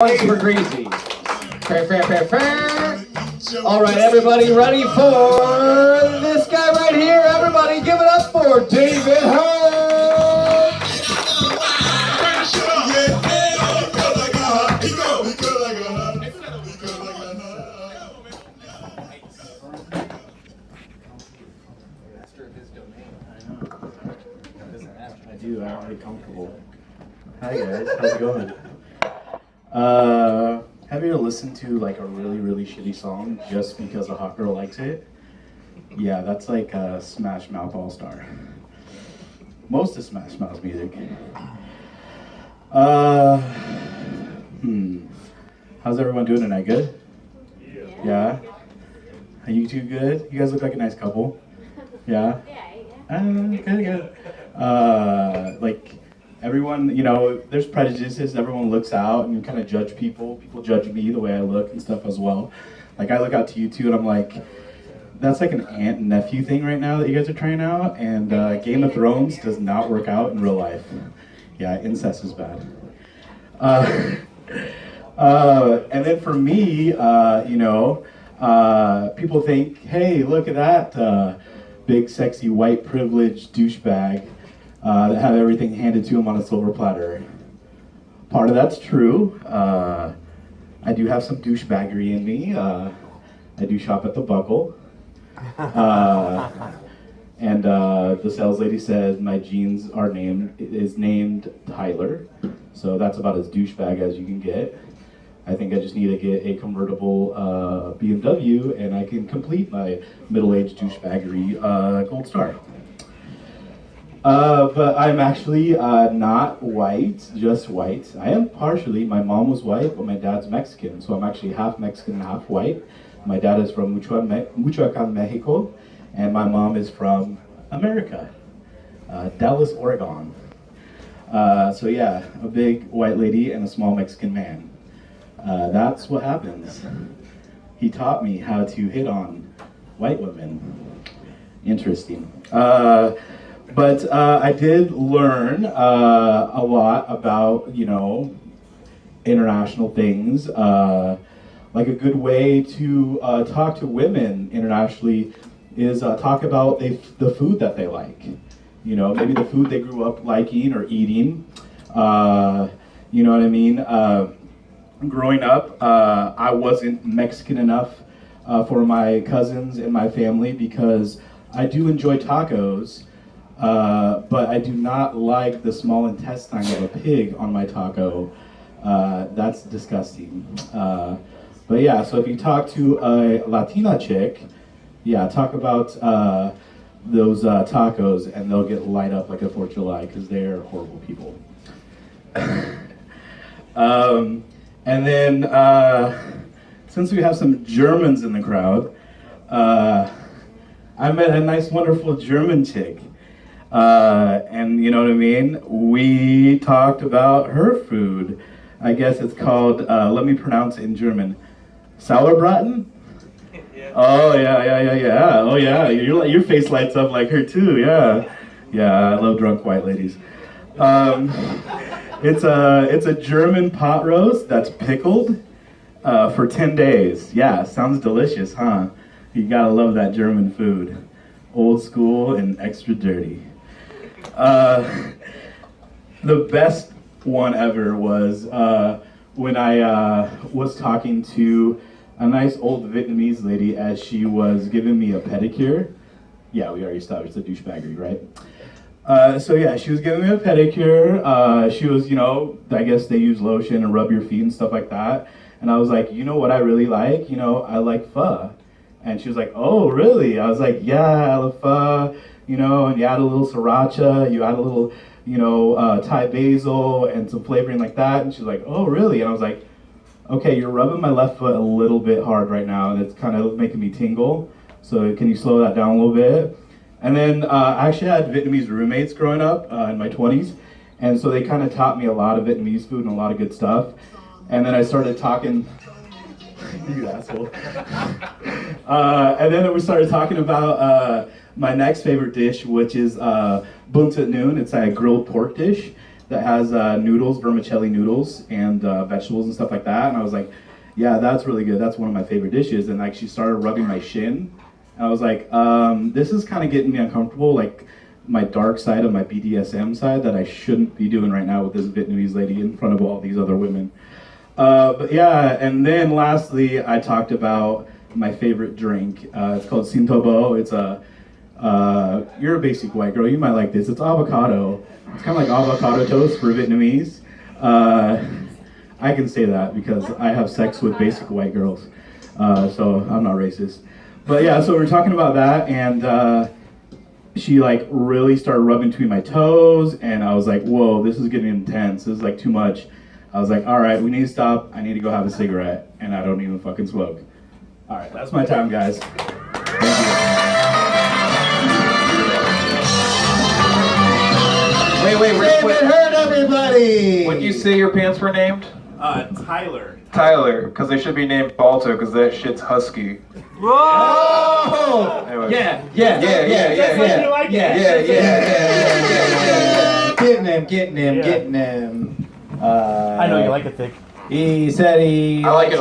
One's for greasy. Fair, fair, fair, fair. All right, everybody ready for this guy right here? Everybody give it up for David Hurd. I do, I'm already comfortable. Hi guys, how's it going? Have you ever listened to like a really shitty song just because a hot girl likes it? Yeah, that's like Smash Mouth All-Star. Most of Smash Mouth's music. How's everyone doing tonight? Good? Yeah? Are you two good? You guys look like a nice couple. Yeah? Good. Like, everyone, you know, there's prejudices, everyone looks out and you kind of judge people judge me the way I look and stuff as well. Like, I look out to you two and I'm like, that's like an aunt and nephew thing right now that you guys are trying out, and Game of Thrones does not work out in real life. Yeah, incest is bad. And then for me, people think, hey, look at that big sexy white privileged douchebag that have everything handed to him on a silver platter. Part of that's true. I do have some douchebaggery in me. I do shop at the Buckle. And the sales lady says my jeans is named Tyler. So that's about as douchebag as you can get. I think I just need to get a convertible BMW and I can complete my middle-aged douchebaggery gold star. But I'm actually not white, just white. I am partially, my mom was white, but my dad's Mexican, so I'm actually half Mexican and half white. My dad is from Michoacan, Mexico, and my mom is from America, Dallas, Oregon. So yeah, a big white lady and a small Mexican man. That's what happens. He taught me how to hit on white women. Interesting. But I did learn a lot about, international things. Like a good way to talk to women internationally is talk about the food that they like. Maybe the food they grew up liking or eating. You know what I mean? Growing up, I wasn't Mexican enough for my cousins and my family because I do enjoy tacos. But I do not like the small intestine of a pig on my taco. That's disgusting. But yeah, so if you talk to a Latina chick, yeah, talk about those tacos and they'll get light up like a 4th of July because they're horrible people. And then, since we have some Germans in the crowd, I met a nice, wonderful German chick. And you know what I mean? We talked about her food. I guess it's called, let me pronounce it in German, Sauerbraten? Yeah. Oh, yeah. Oh, yeah, your face lights up like her too, yeah. Yeah, I love drunk white ladies. It's a German pot roast that's pickled for 10 days. Yeah, sounds delicious, huh? You gotta love that German food. Old school and extra dirty. The best one ever was when I was talking to a nice old Vietnamese lady as she was giving me a pedicure. Yeah, we already established the douchebaggery, right? So yeah, she was giving me a pedicure. She was, I guess they use lotion and rub your feet and stuff like that. And I was like, you know what I really like? I like pho. And she was like, oh, really? I was like, yeah, I love pho. And you add a little sriracha, you add a little, Thai basil and some flavoring like that. And she's like, oh, really? And I was like, okay, you're rubbing my left foot a little bit hard right now, and it's kind of making me tingle. So can you slow that down a little bit? And then I actually had Vietnamese roommates growing up in my 20s. And so they kind of taught me a lot of Vietnamese food and a lot of good stuff. And then I started talking, you asshole. And then we started talking about my next favorite dish, which is bunta noon. It's a grilled pork dish. that has noodles, vermicelli noodles, and vegetables and stuff like that. And I was like, yeah, that's really good. That's one of my favorite dishes. And like she started rubbing my shin. And I was like, this is kind of getting me uncomfortable, like my dark side of my BDSM side that I shouldn't be doing right now with this Vietnamese lady in front of all these other women. But yeah, and then lastly, I talked about my favorite drink. It's called Sin To Bo. It's you're a basic white girl, you might like this. It's avocado. It's kind of like avocado toast for Vietnamese. I can say that because I have sex with basic white girls, so I'm not racist. But yeah, so we're talking about that, and she like really started rubbing between my toes, and I was like, whoa, this is getting intense. This is like too much. I was like, all right, we need to stop. I need to go have a cigarette, and I don't even fucking smoke. All right, that's my time, guys. Thank you. Wait, David Heard, everybody! when you say your pants were named? Tyler. Tyler, because they should be named Balto, because that shit's husky. Oh! Anyways. Yeah. Getting him. I know you like it thick. He said he. I like it